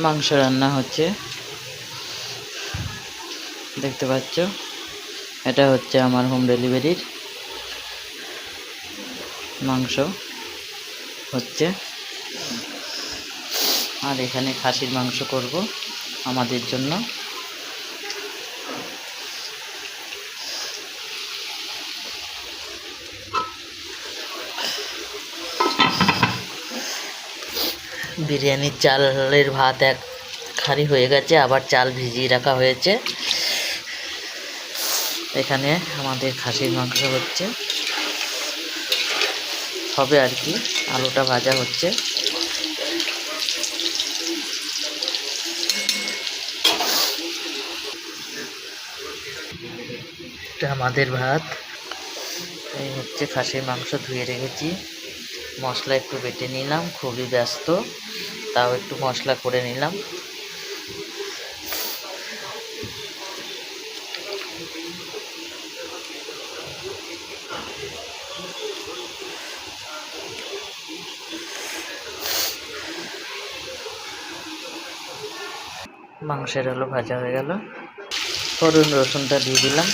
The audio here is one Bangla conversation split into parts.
মাংস রান্না হচ্ছে, দেখতে পাচ্ছ। এটা হচ্ছে আমার হোম ডেলিভারির মাংস হচ্ছে। আর এখানে খাসির মাংস করব আমাদের জন্য। বিরিয়ানির চালের ভাত এক হাঁড়ি হয়ে গেছে, আবার চাল ভিজিয়ে রাখা হয়েছে। এখানে আমাদের খাসির মাংস হচ্ছে, হবে আর কি। আলুটা ভাজা হচ্ছে। এটা আমাদের ভাত। এই হচ্ছে খাসির মাংস, ধুয়ে রেখেছি। মশলা একটু বেটে নিলাম, খুবই ব্যস্ত, তাও একটু মশলা করে নিলাম। মাংসের আলু ভাজা হয়ে গেল। রসুনটা দিয়ে দিলাম।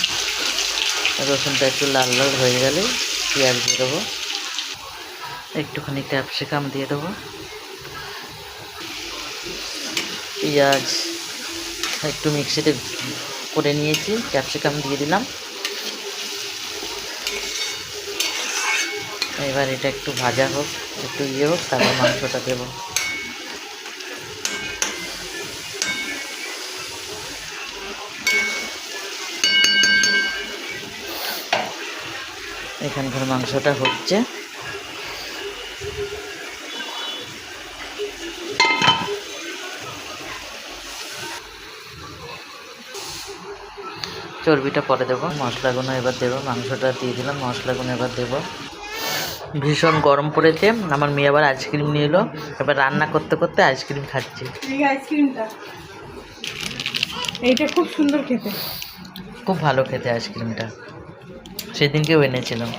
রসুনটা একটু লাল লাল হয়ে গেলে পেঁয়াজ দিয়ে দেবো, একটুখানি ক্যাপসিকাম দিয়ে দেবো। পেঁয়াজ একটু মিক্সিতে করে নিয়েছি, ক্যাপসিকাম দিয়ে দিলাম। এবার এটা একটু ভাজা হোক, একটু হোক, তারপর মাংসটা দেবো। এখানকার মাংসটা হচ্ছে। চর্বিটা পরে দেবো, মশলাগুলো এবার দেবো। মাংসটা দিয়ে দিলাম, মশলাগুলো এবার দেবো। ভীষণ গরম পড়েছে, আমার মেয়ে আবার আইসক্রিম নিয়ে এলো। এবার রান্না করতে করতে আইসক্রিম খাচ্ছি। এই আইসক্রিমটা, এইটা খুব সুন্দর খেতে, খুব ভালো খেতে আইসক্রিমটা, সেদিনকেও এনেছিলাম।